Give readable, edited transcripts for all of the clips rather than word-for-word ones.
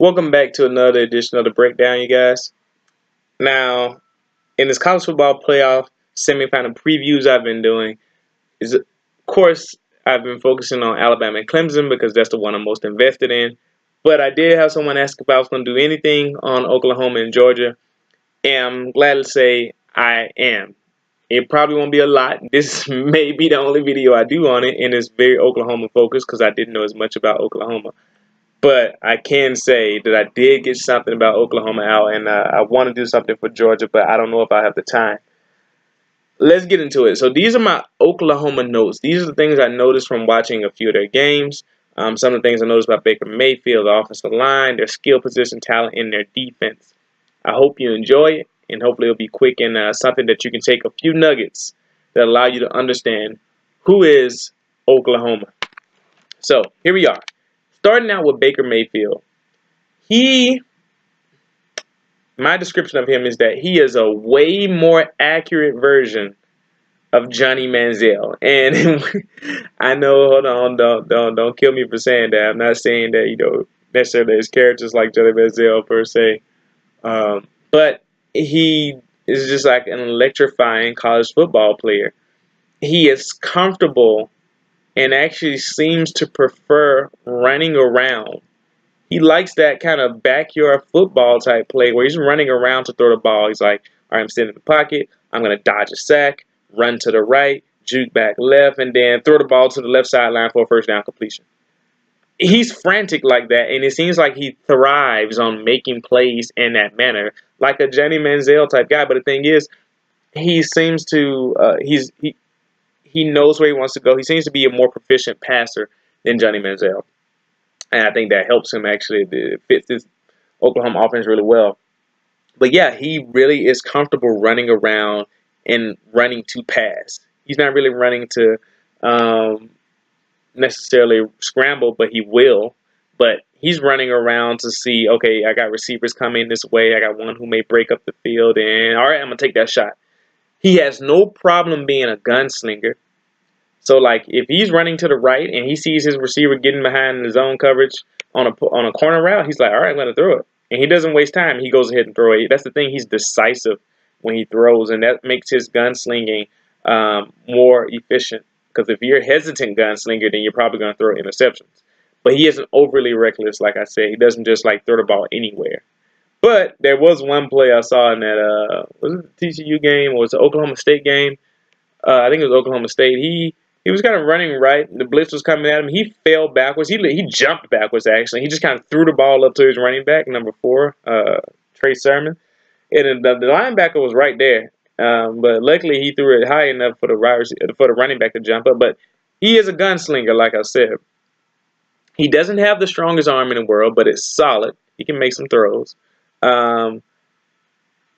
Welcome back to another edition of the Breakdown, you guys. Now, in this college football playoff semifinal previews I've been doing, of course, I've been focusing on Alabama and Clemson because that's the one I'm most invested in. But I did have someone ask if I was going to do anything on Oklahoma and Georgia, and I'm glad to say I am. It probably won't be a lot. This may be the only video I do on it, and it's very Oklahoma focused because I didn't know as much about Oklahoma. But I can say that I did get something about Oklahoma out, and I want to do something for Georgia, but I don't know if I have the time. Let's get into it. So these are my Oklahoma notes. These are the things I noticed from watching a few of their games. Some of the things I noticed about Baker Mayfield, the offensive line, their skill position talent, and their defense. I hope you enjoy it, and hopefully it'll be quick and something that you can take a few nuggets that allow you to understand who is Oklahoma. So here we are. Starting out with Baker Mayfield. My description of him is that he is a way more accurate version of Johnny Manziel. And I know, hold on, don't kill me for saying that. I'm not saying that, necessarily his character's like Johnny Manziel per se. But he is just like an electrifying college football player. He is comfortable and actually seems to prefer running around. He likes that kind of backyard football type play where he's running around to throw the ball. He's like, all right, I'm sitting in the pocket. I'm going to dodge a sack, run to the right, juke back left, and then throw the ball to the left sideline for a first down completion. He's frantic like that, and it seems like he thrives on making plays in that manner, like a Johnny Manziel type guy. But the thing is, he seems to he knows where he wants to go. He seems to be a more proficient passer than Johnny Manziel. And I think that helps him actually. It fits this Oklahoma offense really well. But yeah, he really is comfortable running around and running to pass. He's not really running to necessarily scramble, but he will. But he's running around to see, okay, I got receivers coming this way. I got one who may break up the field. And all right, I'm going to take that shot. He has no problem being a gunslinger. So, like, if he's running to the right and he sees his receiver getting behind the zone coverage on a corner route, he's like, all right, I'm going to throw it. And he doesn't waste time. He goes ahead and throws it. That's the thing. He's decisive when he throws, and that makes his gunslinging more efficient. Because if you're a hesitant gunslinger, then you're probably going to throw interceptions. But he isn't overly reckless, like I said. He doesn't just, like, throw the ball anywhere. But there was one play I saw in that, was it the TCU game or was it the Oklahoma State game? I think it was Oklahoma State. He was kind of running right. The blitz was coming at him. He fell backwards. He jumped backwards, actually. He just kind of threw the ball up to his running back, number 4, Trey Sermon. And the linebacker was right there. But luckily, he threw it high enough for the running back to jump up. But he is a gunslinger, like I said. He doesn't have the strongest arm in the world, but it's solid. He can make some throws. Part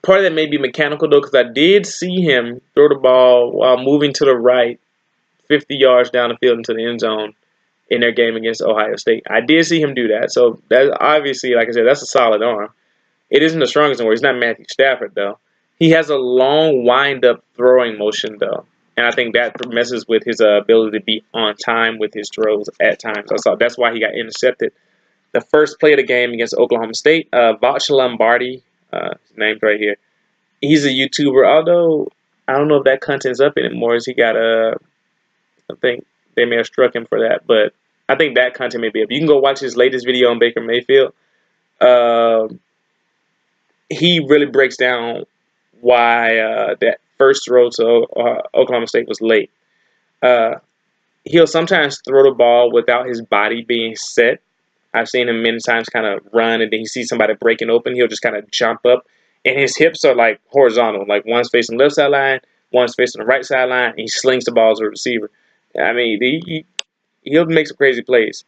of that may be mechanical, though, because I did see him throw the ball while moving to the right, 50 yards down the field into the end zone in their game against Ohio State. I did see him do that. So that's obviously, like I said, that's a solid arm. It isn't the strongest in the world. He's not Matthew Stafford, though. He has a long wind-up throwing motion, though. And I think that messes with his ability to be on time with his throws at times. That's why he got intercepted. The first play of the game against Oklahoma State, Vach Lombardi, his name's right here. He's a YouTuber, although I don't know if that content's up anymore. He got I think they may have struck him for that, but I think that content may be up. You can go watch his latest video on Baker Mayfield. He really breaks down why that first throw to Oklahoma State was late. He'll sometimes throw the ball without his body being set. I've seen him many times kind of run, and then he sees somebody breaking open. He'll just kind of jump up, and his hips are like horizontal. Like one's facing the left sideline, one's facing the right sideline, and he slings the ball to the receiver. I mean, he'll make some crazy plays.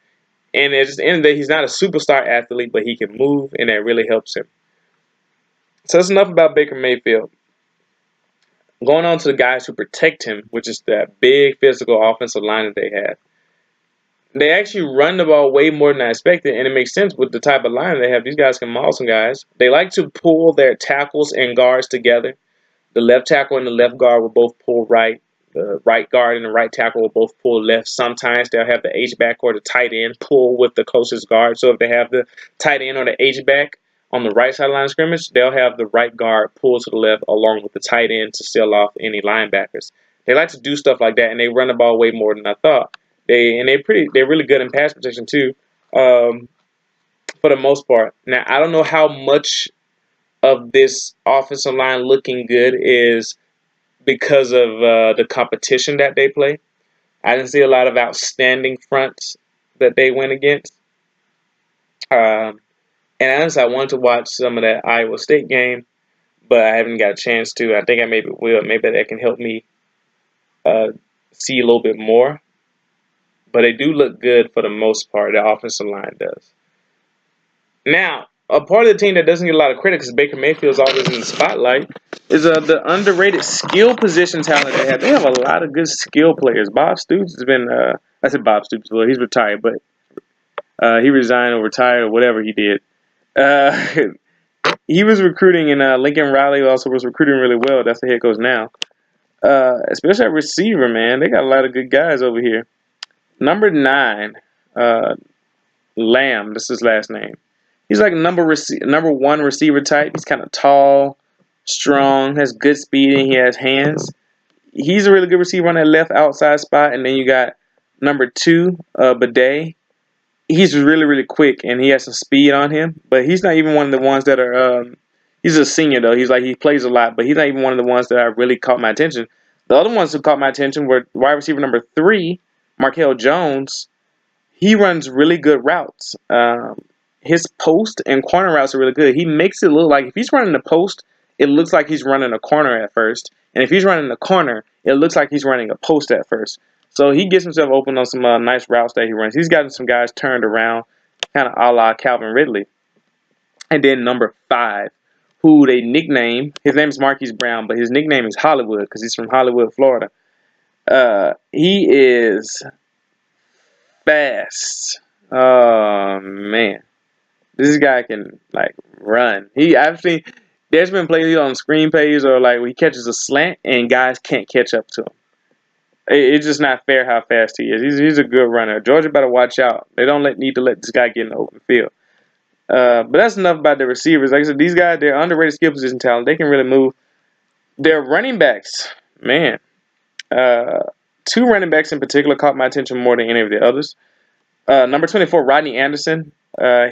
And at the end of the day, he's not a superstar athlete, but he can move, and that really helps him. So that's enough about Baker Mayfield. Going on to the guys who protect him, which is that big physical offensive line that they have. They actually run the ball way more than I expected, and it makes sense with the type of line they have. These guys can maul some guys. They like to pull their tackles and guards together. The left tackle and the left guard will both pull right. the right guard and the right tackle will both pull left. Sometimes they'll have the H-back or the tight end pull with the closest guard. So if they have the tight end or the H-back on the right side of the line of scrimmage, they'll have the right guard pull to the left along with the tight end to seal off any linebackers. They like to do stuff like that, and they run the ball way more than I thought. They're really good in pass protection too, for the most part. Now I don't know how much of this offensive line looking good is because of the competition that they play. I didn't see a lot of outstanding fronts that they went against. And honestly, I wanted to watch some of that Iowa State game, but I haven't got a chance to. I think I maybe will. Maybe that can help me see a little bit more. But they do look good for the most part. The offensive line does. Now, a part of the team that doesn't get a lot of credit because Baker Mayfield's always in the spotlight is the underrated skill position talent they have. They have a lot of good skill players. Bob Stoops has been, I said Bob Stoops, well, he's retired, but he resigned or retired or whatever he did. He was recruiting, and Lincoln Riley also was recruiting really well. That's the head coach now. Especially at receiver, man. They got a lot of good guys over here. Number 9, Lamb, that's his last name. He's like number 1 receiver type. He's kind of tall, strong, has good speed, and he has hands. He's a really good receiver on that left outside spot. And then you got number 2, Bidet. He's really, really quick, and he has some speed on him. But he's not even one of the ones that are he's a senior, though. He plays a lot, but he's not even one of the ones that really caught my attention. The other ones who caught my attention were wide receiver number 3, Markel Jones. He runs really good routes. His post and corner routes are really good. He makes it look like if he's running the post, it looks like he's running a corner at first. And if he's running the corner, it looks like he's running a post at first. So he gets himself open on some nice routes that he runs. He's gotten some guys turned around, kind of a la Calvin Ridley. And then number 5, who they nickname, his name is Marquise Brown, but his nickname is Hollywood because he's from Hollywood, Florida. He is fast. Oh, man. This guy can, like, run. There's been plays on screen pages or, like, where he catches a slant and guys can't catch up to him. It's just not fair how fast he is. He's a good runner. Georgia better watch out. They don't need to let this guy get in the open field. But that's enough about the receivers. Like I said, these guys, they're underrated skill position talent. They can really move. Their running backs, man. 2 running backs in particular caught my attention more than any of the others. Number 24, Rodney Anderson.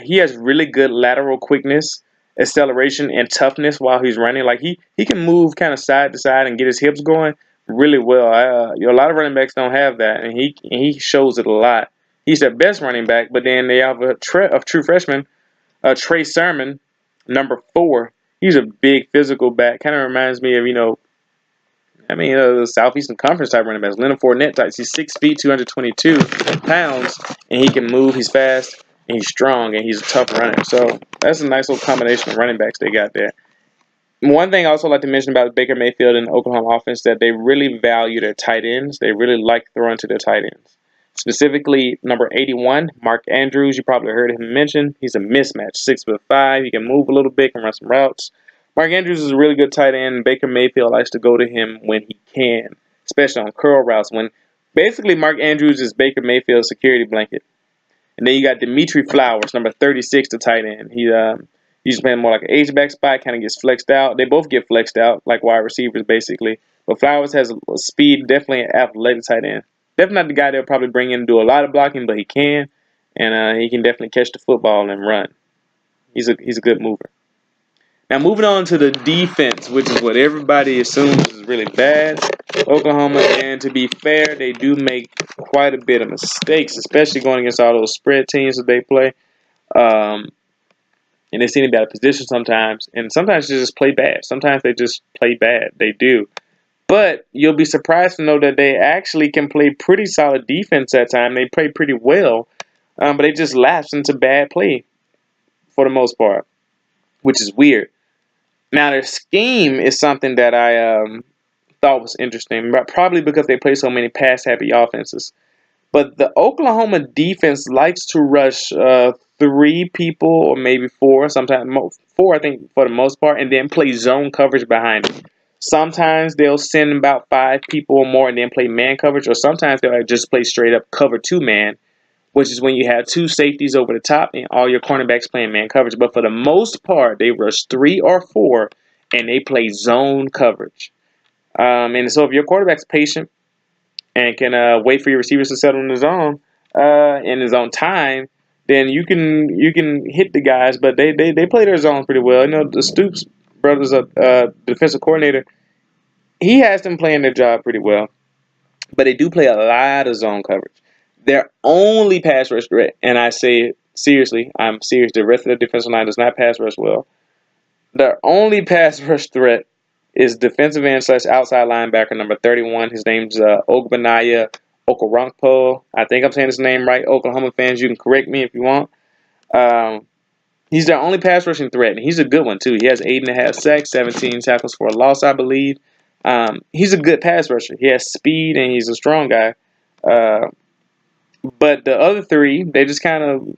He has really good lateral quickness, acceleration, and toughness while he's running. Like he can move kind of side to side and get his hips going really well. A lot of running backs don't have that, and he shows it a lot. He's their best running back, but then they have a true freshman, Trey Sermon, number 4. He's a big physical back. Kind of reminds me of, the Southeastern Conference type running backs, Leonard Fournette types. He's 6 feet, 222 pounds, and he can move. He's fast, and he's strong, and he's a tough runner. So that's a nice little combination of running backs they got there. One thing I also like to mention about Baker Mayfield and the Oklahoma offense that they really value their tight ends. They really like throwing to their tight ends. Specifically, number 81, Mark Andrews. You probably heard him mention. He's a mismatch, 6'5". He can move a little bit, can run some routes. Mark Andrews is a really good tight end. Baker Mayfield likes to go to him when he can, especially on curl routes. Basically, Mark Andrews is Baker Mayfield's security blanket. And then you got Dimitri Flowers, number 36, the tight end. He's playing more like an H-back spot, kind of gets flexed out. They both get flexed out, like wide receivers, basically. But Flowers has a speed, definitely an athletic tight end. Definitely not the guy they'll probably bring in and do a lot of blocking, but he can. And he can definitely catch the football and run. He's a good mover. Now, moving on to the defense, which is what everybody assumes is really bad. Oklahoma, and to be fair, they do make quite a bit of mistakes, especially going against all those spread teams that they play. And they seem to be out of position sometimes. And sometimes they just play bad. Sometimes they just play bad. They do. But you'll be surprised to know that they actually can play pretty solid defense at times. They play pretty well. But they just lapse into bad play for the most part, which is weird. Now, their scheme is something that I thought was interesting, probably because they play so many pass-happy offenses. But the Oklahoma defense likes to rush 3 people or maybe 4, sometimes 4, I think, for the most part, and then play zone coverage behind it. Sometimes they'll send about 5 people or more and then play man coverage, or sometimes they'll just play straight up cover 2 man, which is when you have 2 safeties over the top and all your cornerbacks playing man coverage. But for the most part, they rush 3 or 4 and they play zone coverage. And so if your quarterback's patient and can wait for your receivers to settle in the zone in his own time, then you can hit the guys. But they play their zones pretty well. You know, the Stoops brothers, defensive coordinator, he has them playing their job pretty well. But they do play a lot of zone coverage. Their only pass rush threat, and I say it seriously, I'm serious, the rest of the defensive line does not pass rush well. Their only pass rush threat is defensive end / outside linebacker number 31. His name's Ogbanaya Okoronkwo. I think I'm saying his name right. Oklahoma fans, you can correct me if you want. He's their only pass rushing threat, and he's a good one too. He has 8.5 sacks, 17 tackles for a loss, I believe. He's a good pass rusher. He has speed, and he's a strong guy. But the other 3, they just kind of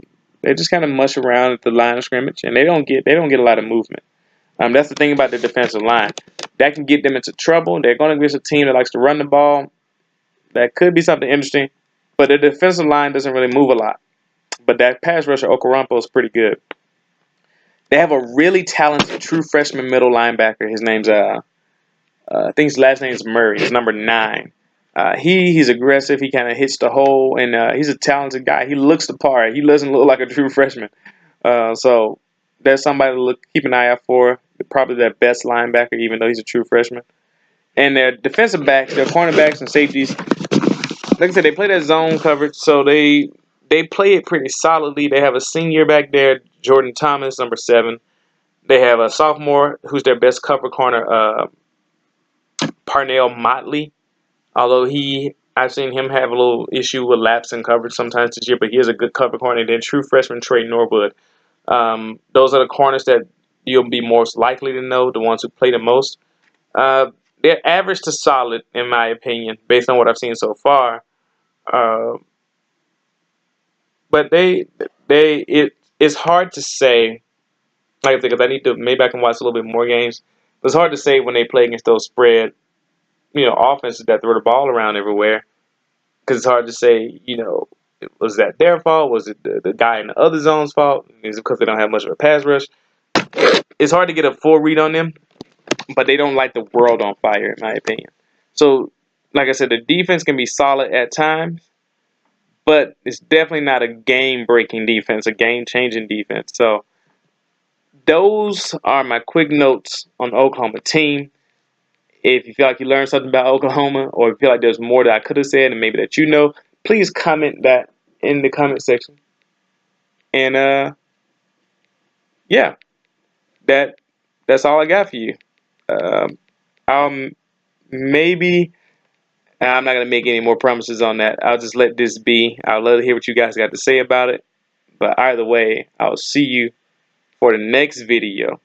mush around at the line of scrimmage, and they don't get a lot of movement. That's the thing about the defensive line. That can get them into trouble. They're going to get a team that likes to run the ball. That could be something interesting. But the defensive line doesn't really move a lot. But that pass rusher, Okoronkwo, is pretty good. They have a really talented true freshman middle linebacker. His name's, I think his last name is Murray. He's number 9. He's aggressive. He kind of hits the hole, and he's a talented guy. He looks the part. He doesn't look like a true freshman. So that's somebody to keep an eye out for. Probably their best linebacker, even though he's a true freshman. And their defensive backs, their cornerbacks and safeties, like I said, they play that zone coverage, so they play it pretty solidly. They have a senior back there, Jordan Thomas, number 7. They have a sophomore who's their best cover corner, Parnell Motley. Although I've seen him have a little issue with laps in coverage sometimes this year, but he is a good cover corner. And then true freshman Trey Norwood. Those are the corners that you'll be most likely to know, the ones who play the most. They're average to solid, in my opinion, based on what I've seen so far. But it's hard to say, like I said, because maybe I can watch a little bit more games. It's hard to say when they play against those spread, offenses that throw the ball around everywhere. Because it's hard to say, was that their fault? Was it the guy in the other zone's fault? Is it because they don't have much of a pass rush? It's hard to get a full read on them, but they don't light the world on fire, in my opinion. So, like I said, the defense can be solid at times, but it's definitely not a game-breaking defense, a game-changing defense. So, those are my quick notes on the Oklahoma team. If you feel like you learned something about Oklahoma, or if you feel like there's more that I could have said and maybe that please comment that in the comment section. And yeah, that's all I got for you. Maybe I'm not gonna make any more promises on that. I'll just let this be. I'd love to hear what you guys got to say about it. But either way, I'll see you for the next video.